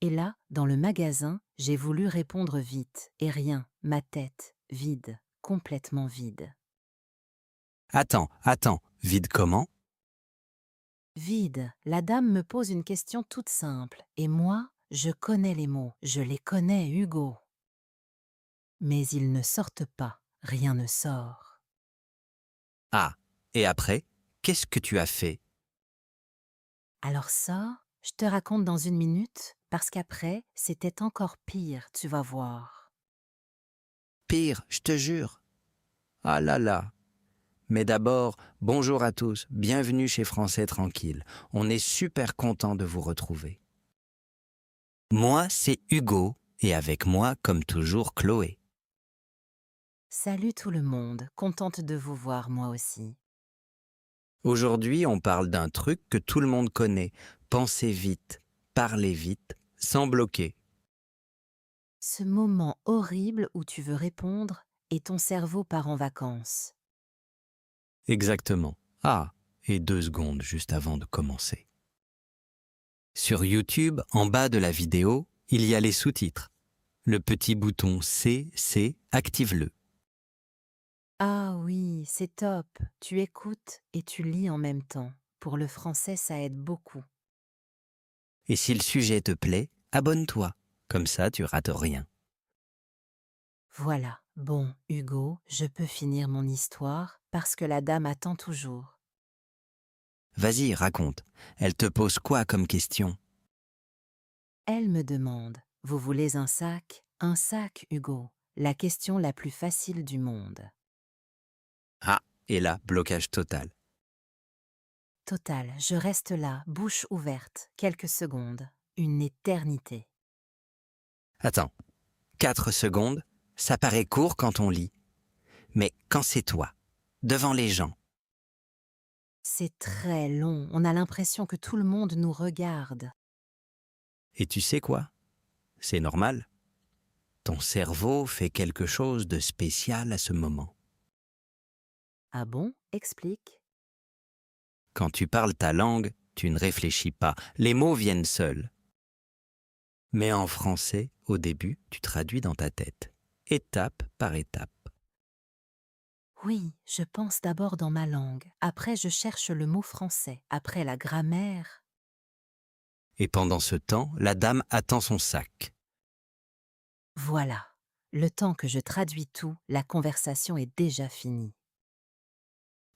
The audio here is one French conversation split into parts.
Et là, dans le magasin, j'ai voulu répondre vite, et rien, ma tête, vide, complètement vide. Attends, vide comment? Vide, la dame me pose une question toute simple, et moi, je connais les mots, je les connais, Hugo. Mais ils ne sortent pas, rien ne sort. Ah, et après, qu'est-ce que tu as fait? Alors ça, je te raconte dans une minute, parce qu'après, c'était encore pire, tu vas voir. Pire, je te jure. Ah là là. Mais d'abord, bonjour à tous, bienvenue chez Français Tranquille. On est super content de vous retrouver. Moi, c'est Hugo, et avec moi, comme toujours, Chloé. Salut tout le monde, contente de vous voir moi aussi. Aujourd'hui, on parle d'un truc que tout le monde connaît. Pensez vite, parlez vite, sans bloquer. Ce moment horrible où tu veux répondre et ton cerveau part en vacances. Exactement. Ah, et 2 secondes juste avant de commencer. Sur YouTube, en bas de la vidéo, il y a les sous-titres. Le petit bouton C, active-le. Ah oui, c'est top, tu écoutes et tu lis en même temps. Pour le français, ça aide beaucoup. Et si le sujet te plaît, abonne-toi. Comme ça, tu rates rien. Voilà, bon, Hugo, je peux finir mon histoire parce que la dame attend toujours. Vas-y, raconte. Elle te pose quoi comme question? Elle me demande, vous voulez un sac? Un sac, Hugo, la question la plus facile du monde. Ah, et là, blocage total. Total, je reste là, bouche ouverte, quelques secondes, une éternité. Attends, 4 secondes, ça paraît court quand on lit. Mais quand c'est toi, devant les gens, C'est très long, on a l'impression que tout le monde nous regarde. et tu sais quoi? C'est normal. Ton cerveau fait quelque chose de spécial à ce moment. Ah bon? Explique. Quand tu parles ta langue, tu ne réfléchis pas. Les mots viennent seuls. Mais en français, au début, tu traduis dans ta tête, étape par étape. Oui, je pense d'abord dans ma langue, après je cherche le mot français, après la grammaire. Et pendant ce temps, la dame attend son sac. Voilà. Le temps que je traduis tout, la conversation est déjà finie.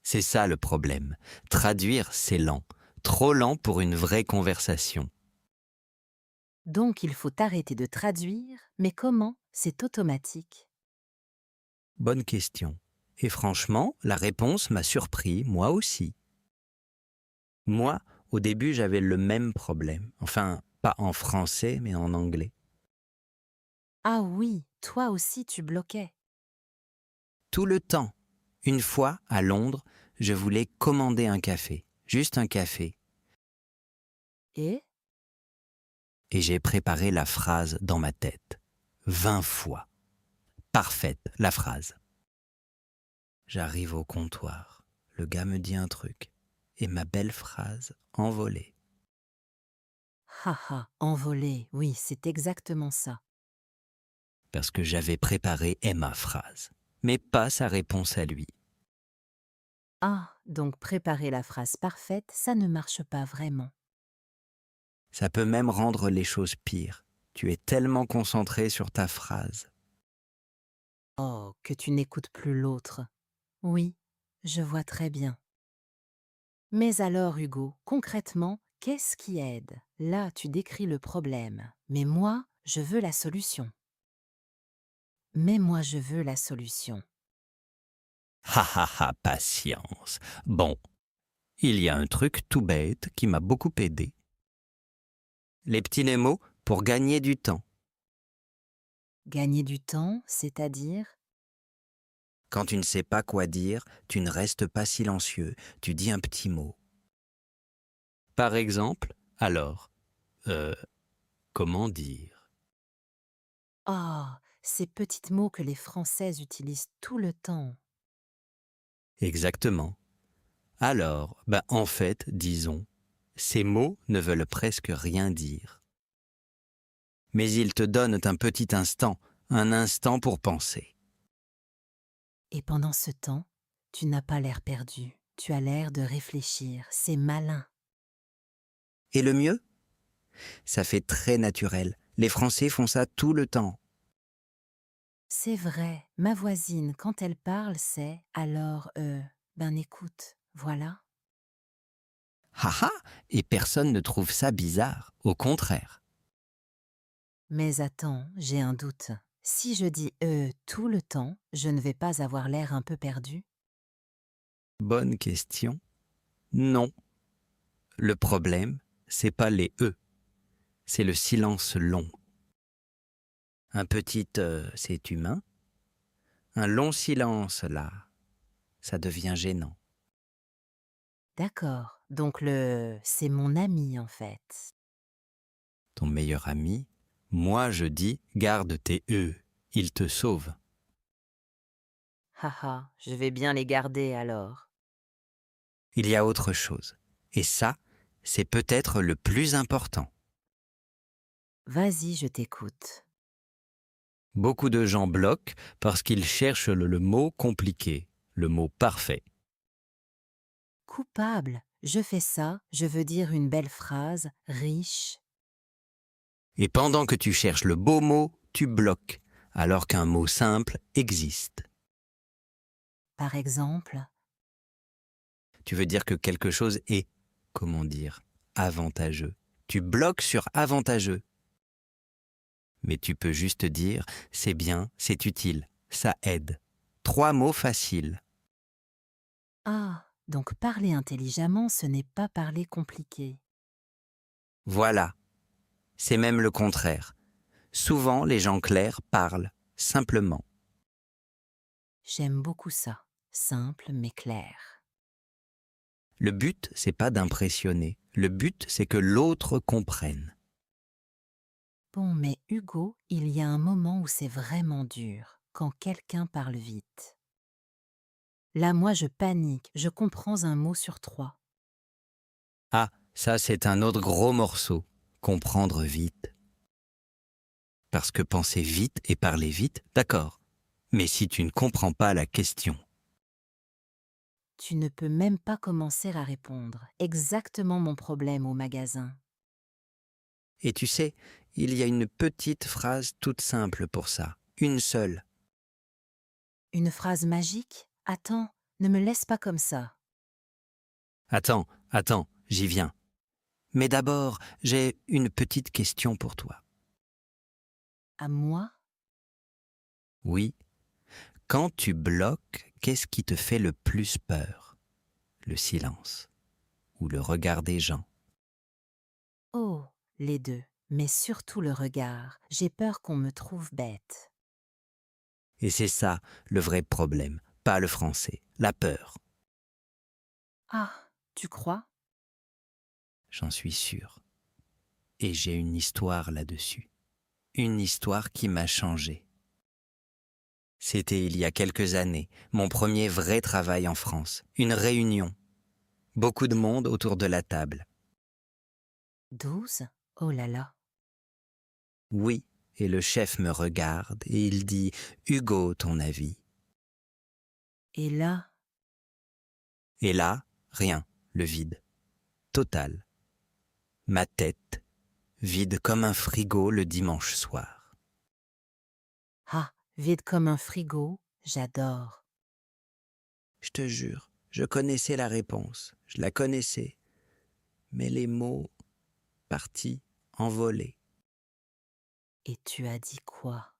C'est ça le problème. Traduire, c'est lent. Trop lent pour une vraie conversation. Donc il faut arrêter de traduire, mais comment? C'est automatique. Bonne question. Et franchement, la réponse m'a surpris, moi aussi. Moi, au début, j'avais le même problème. Enfin, pas en français, mais en anglais. Ah oui, toi aussi tu bloquais. Tout le temps. Une fois, à Londres, je voulais commander un café. Juste un café. Et? Et j'ai préparé la phrase dans ma tête. 20 fois. Parfaite, la phrase. J'arrive au comptoir. Le gars me dit un truc. Et ma belle phrase envolée. Haha, envolé, oui, c'est exactement ça. Parce que j'avais préparé ma phrase. Mais pas sa réponse à lui. Ah, donc préparer la phrase parfaite, ça ne marche pas vraiment. Ça peut même rendre les choses pires. Tu es tellement concentré sur ta phrase. Oh, que tu n'écoutes plus l'autre. Oui, je vois très bien. Mais alors, Hugo, concrètement, qu'est-ce qui aide? Là, tu décris le problème, mais moi, je veux la solution. Mais moi, je veux la solution. Ha ha ha, patience. Bon, il y a un truc tout bête qui m'a beaucoup aidé. Les petits Nemo pour gagner du temps. Gagner du temps, c'est-à-dire? Quand tu ne sais pas quoi dire, tu ne restes pas silencieux, tu dis un petit mot. Par exemple, alors, euh, comment dire? Ah, ces petits mots que les Françaises utilisent tout le temps. Exactement. Alors, en fait, disons, ces mots ne veulent presque rien dire. Mais ils te donnent un petit instant, un instant pour penser. Et pendant ce temps, tu n'as pas l'air perdu. Tu as l'air de réfléchir. C'est malin. Et le mieux? Ça fait très naturel. Les Français font ça tout le temps. C'est vrai, ma voisine, quand elle parle, c'est alors, ben écoute, voilà. Haha! Et personne ne trouve ça bizarre. Au contraire. Mais attends, j'ai un doute. Si je dis tout le temps, je ne vais pas avoir l'air un peu perdu? Bonne question. Non. Le problème, c'est pas les E, c'est le silence long. Un petit c'est humain. Un long silence là, ça devient gênant. D'accord, donc le c'est mon ami en fait. Ton meilleur ami, moi je dis garde tes E, il te sauve. Haha, je vais bien les garder alors. Il y a autre chose. Et ça, c'est peut-être le plus important. Vas-y, je t'écoute. Beaucoup de gens bloquent parce qu'ils cherchent le mot compliqué, le mot parfait. Coupable, je fais ça, je veux dire une belle phrase, riche. Et pendant que tu cherches le beau mot, tu bloques, alors qu'un mot simple existe. Par exemple, Tu veux dire que quelque chose est, comment dire, avantageux. Tu bloques sur avantageux. Mais tu peux juste dire c'est bien, c'est utile, ça aide. 3 mots faciles. ah, donc parler intelligemment, ce n'est pas parler compliqué. Voilà, c'est même le contraire. Souvent, les gens clairs parlent simplement. J'aime beaucoup ça, simple mais clair. Le but, c'est pas d'impressionner. Le but, c'est que l'autre comprenne. Bon, mais Hugo, il y a un moment où c'est vraiment dur, quand quelqu'un parle vite. Là, moi, je panique, je comprends un mot sur 3. Ah, ça, c'est un autre gros morceau. Comprendre vite. Parce que penser vite et parler vite, d'accord. Mais si tu ne comprends pas la question, Tu ne peux même pas commencer à répondre. Exactement mon problème au magasin. et tu sais, il y a une petite phrase toute simple pour ça. Une seule. Une phrase magique? Attends, ne me laisse pas comme ça. Attends, j'y viens. Mais d'abord, j'ai une petite question pour toi. À moi? Oui, quand tu bloques, qu'est-ce qui te fait le plus peur? Le silence ou le regard des gens? Oh, les deux. Mais surtout le regard. J'ai peur qu'on me trouve bête. Et c'est ça le vrai problème, pas le français, la peur. Ah, tu crois? J'en suis sûr. Et j'ai une histoire là-dessus. Une histoire qui m'a changé. C'était il y a quelques années, mon premier vrai travail en France. Une réunion. Beaucoup de monde autour de la table. 12? Oh là là. Oui, et le chef me regarde et il dit « Hugo, ton avis ?» Et là, Et là, rien, le vide. Total. Ma tête, vide comme un frigo le dimanche soir. ah, vide comme un frigo, j'adore. Je te jure, je connaissais la réponse, je la connaissais, mais les mots partis, envolés. Et tu as dit quoi?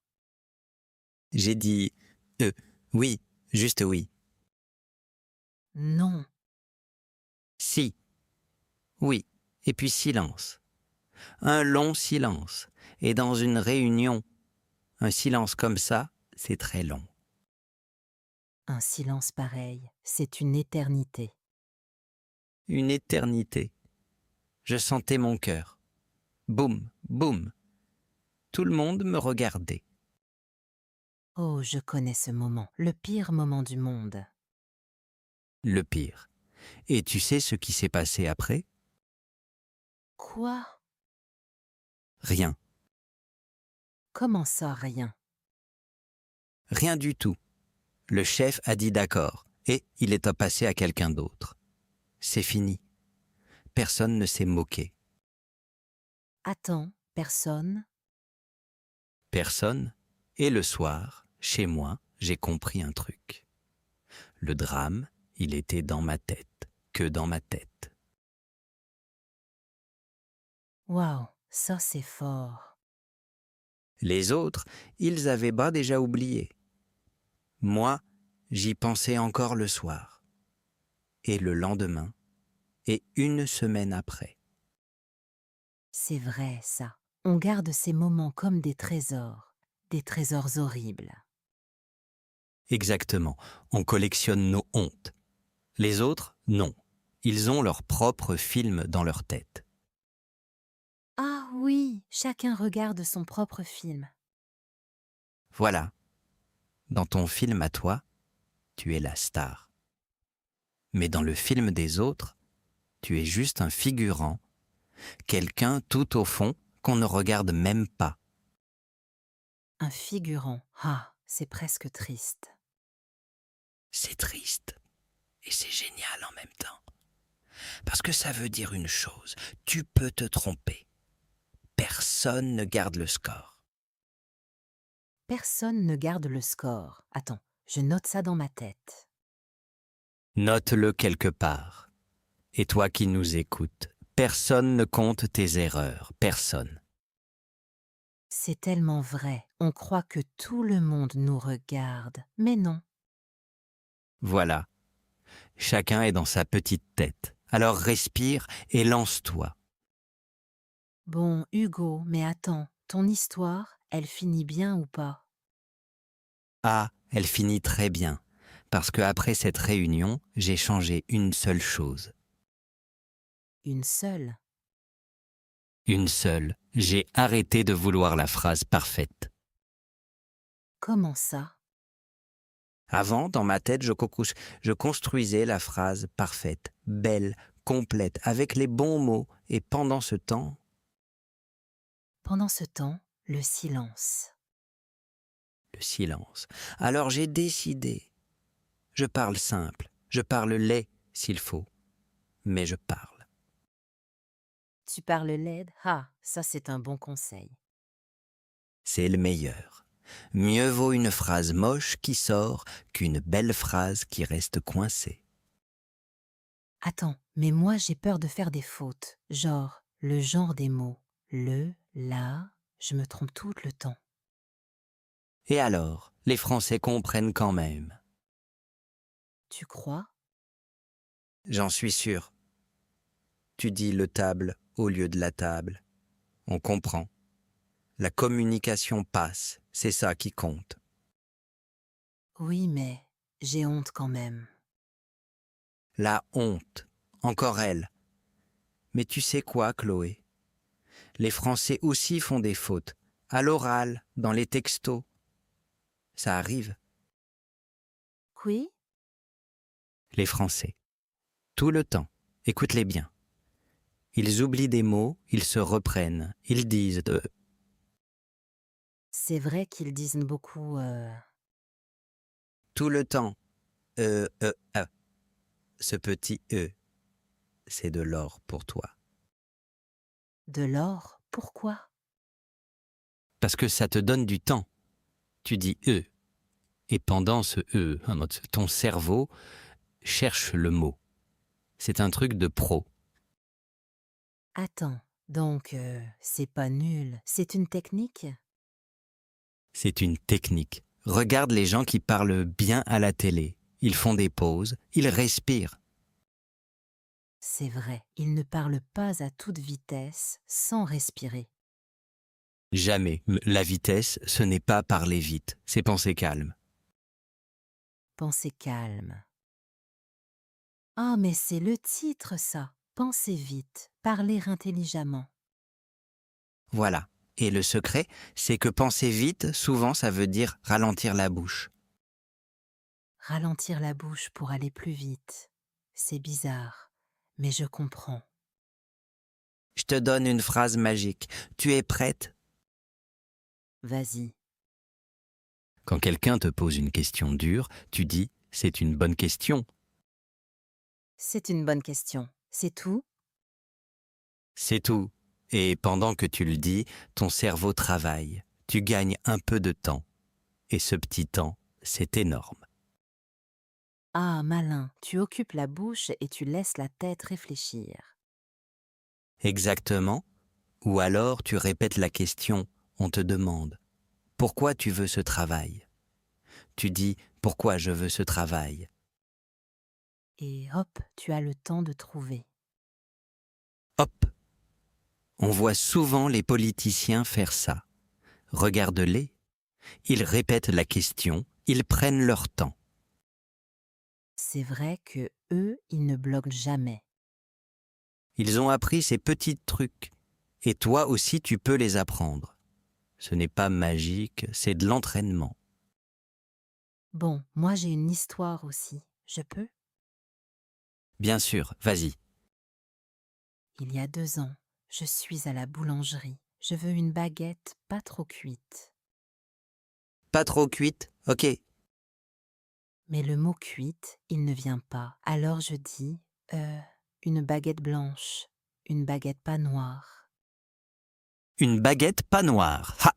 J'ai dit oui, juste oui. Non. Si, oui, et puis silence. Un long silence. Et dans une réunion, un silence comme ça, c'est très long. Un silence pareil, c'est une éternité. Une éternité. Je sentais mon cœur. Boum, boum. Tout le monde me regardait. Oh, je connais ce moment, le pire moment du monde. Le pire. Et tu sais ce qui s'est passé après? Quoi? Rien. Comment ça, rien? Rien du tout. Le chef a dit d'accord et il est passé à quelqu'un d'autre. C'est fini. Personne ne s'est moqué. Attends, personne? Personne. Et le soir, chez moi, j'ai compris un truc. Le drame, il était dans ma tête, que dans ma tête. Waouh, ça c'est fort. Les autres, ils avaient pas déjà oublié. Moi, j'y pensais encore le soir. Et le lendemain, et une semaine après. C'est vrai, ça. On garde ces moments comme des trésors horribles. Exactement, on collectionne nos hontes. Les autres, non. Ils ont leur propre film dans leur tête. Ah oui, chacun regarde son propre film. Voilà, dans ton film à toi, tu es la star. Mais dans le film des autres, tu es juste un figurant, quelqu'un tout au fond qu'on ne regarde même pas. Un figurant. Ah, c'est presque triste. C'est triste et c'est génial en même temps. Parce que ça veut dire une chose, tu peux te tromper. Personne ne garde le score. Personne ne garde le score. Attends, je note ça dans ma tête. Note-le quelque part. Et toi qui nous écoutes, personne ne compte tes erreurs, personne. C'est tellement vrai. On croit que tout le monde nous regarde. Mais non. Voilà, chacun est dans sa petite tête. Alors respire et lance-toi. Bon, Hugo, mais attends, ton histoire, elle finit bien ou pas? Ah, elle finit très bien, parce que après cette réunion, j'ai changé une seule chose. Une seule. Une seule. J'ai arrêté de vouloir la phrase parfaite. Comment ça? Avant, dans ma tête, je construisais la phrase parfaite, belle, complète, avec les bons mots, et pendant ce temps, Pendant ce temps, le silence. le silence. Alors j'ai décidé. Je parle simple, je parle laid s'il faut, mais je parle. Tu parles laide? Ah, ça c'est un bon conseil. C'est le meilleur. Mieux vaut une phrase moche qui sort qu'une belle phrase qui reste coincée. Attends, mais moi j'ai peur de faire des fautes. Genre, le genre des mots. Le, la, je me trompe tout le temps. Et alors, les Français comprennent quand même. Tu crois? J'en suis sûr. Tu dis le table au lieu de la table. On comprend. La communication passe, c'est ça qui compte. Oui, mais j'ai honte quand même. La honte, encore elle. Mais tu sais quoi, Chloé? Les Français aussi font des fautes. À l'oral, dans les textos. Ça arrive. Oui? Les Français. Tout le temps. Écoute-les bien. Ils oublient des mots, ils se reprennent. Ils disent C'est vrai qu'ils disent beaucoup tout le temps. Ah. Ce petit c'est de l'or pour toi. de l'or. Pourquoi? Parce que ça te donne du temps. Tu dis et pendant ce ton cerveau cherche le mot. C'est un truc de pro. Attends, donc c'est pas nul. C'est une technique? C'est une technique. Regarde les gens qui parlent bien à la télé. Ils font des pauses, ils respirent. C'est vrai, ils ne parlent pas à toute vitesse sans respirer. Jamais. La vitesse, ce n'est pas parler vite, c'est penser calme. Pensez calme. Ah, mais c'est le titre, ça. Pensez vite, parler intelligemment. Voilà. Et le secret, c'est que penser vite, souvent, ça veut dire ralentir la bouche. Ralentir la bouche pour aller plus vite. C'est bizarre, mais je comprends. Je te donne une phrase magique. Tu es prête? Vas-y. Quand quelqu'un te pose une question dure, tu dis « c'est une bonne question ». C'est une bonne question. C'est tout? C'est tout. Et pendant que tu le dis, ton cerveau travaille. Tu gagnes un peu de temps. Et ce petit temps, c'est énorme. Ah, malin, tu occupes la bouche et tu laisses la tête réfléchir. Exactement. Ou alors tu répètes la question, on te demande « Pourquoi tu veux ce travail ?» Tu dis « Pourquoi je veux ce travail ?» Et hop, tu as le temps de trouver. Hop. On voit souvent les politiciens faire ça. Regarde-les. Ils répètent la question, ils prennent leur temps. C'est vrai que eux, ils ne bloquent jamais. Ils ont appris ces petits trucs. Et toi aussi, tu peux les apprendre. Ce n'est pas magique, c'est de l'entraînement. Bon, moi j'ai une histoire aussi. Je peux? Bien sûr, vas-y. Il y a 2 ans, je suis à la boulangerie. Je veux une baguette pas trop cuite. Pas trop cuite? Ok. Mais le mot cuite, il ne vient pas. Alors je dis, une baguette blanche, une baguette pas noire. Une baguette pas noire. Ha!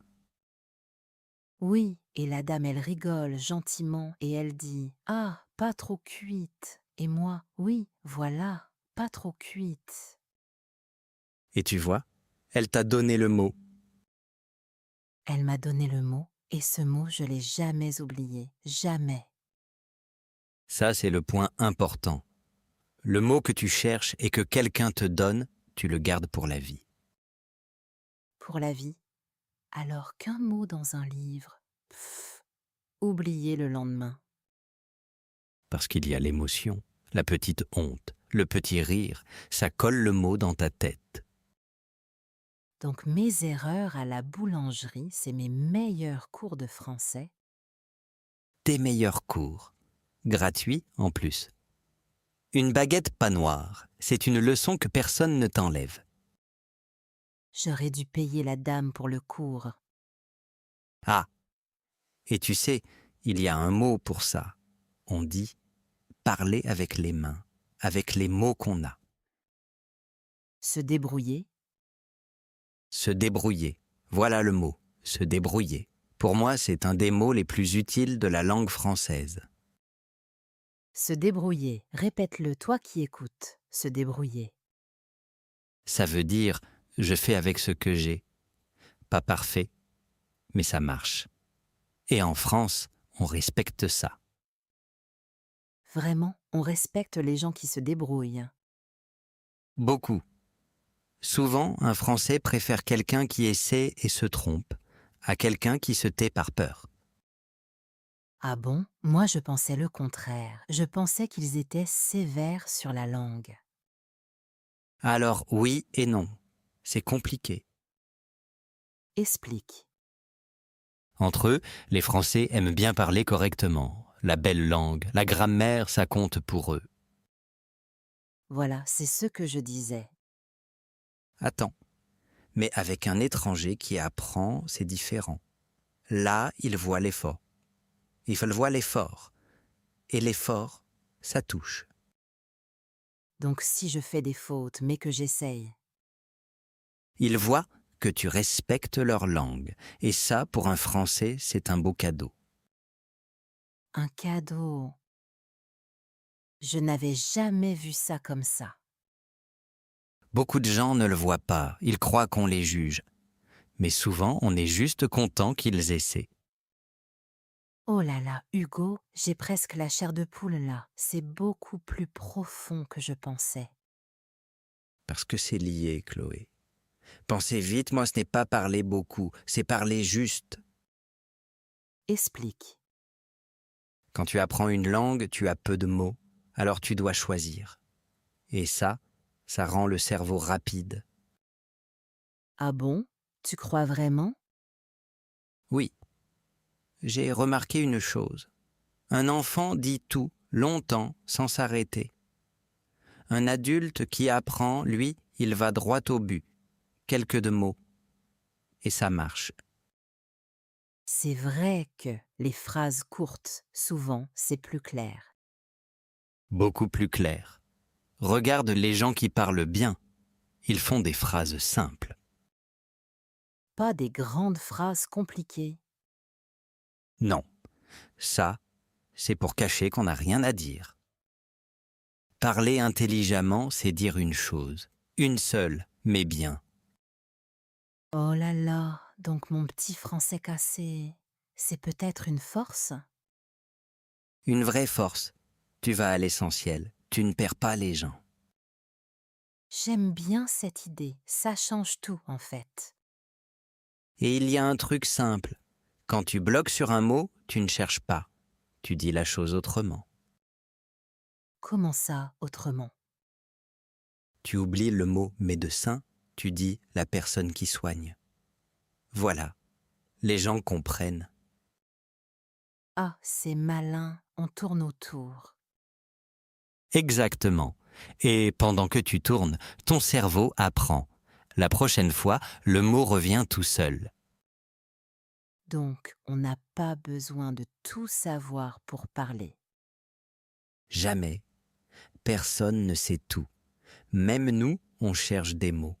Oui, et la dame, elle rigole gentiment et elle dit, ah, pas trop cuite. Et moi, oui, voilà, pas trop cuite. Et tu vois, elle t'a donné le mot. Elle m'a donné le mot, et ce mot, je l'ai jamais oublié, jamais. Ça, c'est le point important. Le mot que tu cherches et que quelqu'un te donne, tu le gardes pour la vie. Pour la vie, alors qu'un mot dans un livre, pff, oublié le lendemain. Parce qu'il y a l'émotion, la petite honte, le petit rire, ça colle le mot dans ta tête. Donc mes erreurs à la boulangerie, c'est mes meilleurs cours de français. Tes meilleurs cours. Gratuit en plus. Une baguette pas noire, c'est une leçon que personne ne t'enlève. J'aurais dû payer la dame pour le cours. Ah, et tu sais, il y a un mot pour ça. On dit parler avec les mains, avec les mots qu'on a. Se débrouiller, Se débrouiller. Voilà le mot, se débrouiller. Pour moi, c'est un des mots les plus utiles de la langue française. se débrouiller. Répète-le, toi qui écoutes. Se débrouiller. Ça veut dire je fais avec ce que j'ai. Pas parfait, mais ça marche. Et en France, on respecte ça. Vraiment, on respecte les gens qui se débrouillent. Beaucoup. Souvent, un Français préfère quelqu'un qui essaie et se trompe à quelqu'un qui se tait par peur. Ah bon? Moi je pensais le contraire. Je pensais qu'ils étaient sévères sur la langue. Alors oui et non, c'est compliqué. Explique. Entre eux, les Français aiment bien parler correctement. La belle langue, la grammaire, ça compte pour eux. Voilà, c'est ce que je disais. Attends, mais avec un étranger qui apprend, c'est différent. Là, il voit l'effort. Il voit l'effort. Et l'effort, ça touche. Donc si je fais des fautes, mais que j'essaye. Il voit que tu respectes leur langue. Et ça, pour un Français, c'est un beau cadeau. Un cadeau. Je n'avais jamais vu ça comme ça. Beaucoup de gens ne le voient pas, ils croient qu'on les juge. Mais souvent, on est juste content qu'ils essaient. Oh là là, Hugo, j'ai presque la chair de poule là. C'est beaucoup plus profond que je pensais. Parce que c'est lié, Chloé. Pensez vite, moi ce n'est pas parler beaucoup, c'est parler juste. Explique. Quand tu apprends une langue, tu as peu de mots, alors tu dois choisir. Et ça rend le cerveau rapide. Ah bon? Tu crois vraiment? Oui, j'ai remarqué une chose. Un enfant dit tout, longtemps, sans s'arrêter. Un adulte qui apprend, lui, il va droit au but. Quelques de mots. Et ça marche. C'est vrai que les phrases courtes, souvent, c'est plus clair. Beaucoup plus clair. Regarde les gens qui parlent bien. Ils font des phrases simples. Pas des grandes phrases compliquées. Non, ça, c'est pour cacher qu'on n'a rien à dire. Parler intelligemment, c'est dire une chose, une seule, mais bien. Oh là là, donc mon petit français cassé, c'est peut-être une force? Une vraie force. Tu vas à l'essentiel, tu ne perds pas les gens. J'aime bien cette idée, ça change tout en fait. Et il y a un truc simple. Quand tu bloques sur un mot, tu ne cherches pas. Tu dis la chose autrement. Comment ça, autrement? Tu oublies le mot médecin, tu dis la personne qui soigne. Voilà, les gens comprennent. Ah, c'est malin, on tourne autour. Exactement. Et pendant que tu tournes, ton cerveau apprend. La prochaine fois, le mot revient tout seul. Donc, on n'a pas besoin de tout savoir pour parler. Jamais. Personne ne sait tout. Même nous, on cherche des mots.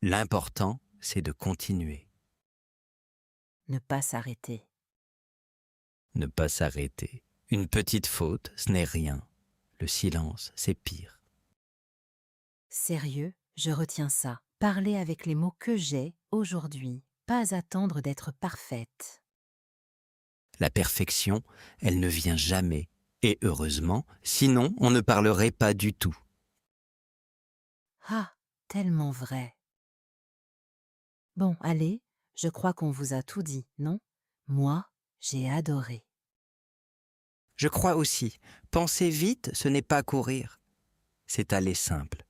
L'important, c'est de continuer, Ne pas s'arrêter. ne pas s'arrêter. Une petite faute, ce n'est rien. Le silence, c'est pire. Sérieux, je retiens ça. Parler avec les mots que j'ai aujourd'hui, pas attendre d'être parfaite. La perfection, elle ne vient jamais. Et heureusement, sinon on ne parlerait pas du tout. Ah, tellement vrai. Bon, allez, je crois qu'on vous a tout dit, non? Moi, j'ai adoré. Je crois aussi, penser vite, ce n'est pas courir. C'est aller simple.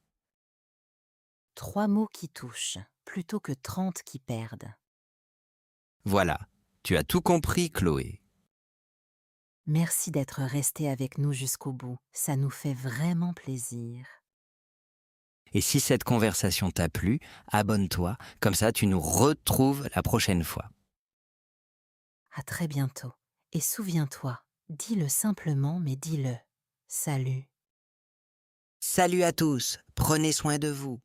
3 mots qui touchent, plutôt que 30 qui perdent. Voilà, tu as tout compris, Chloé. Merci d'être resté avec nous jusqu'au bout. Ça nous fait vraiment plaisir. Et si cette conversation t'a plu, abonne-toi, comme ça tu nous retrouves la prochaine fois. À très bientôt. Et souviens-toi, dis-le simplement, mais dis-le. Salut. Salut à tous, prenez soin de vous.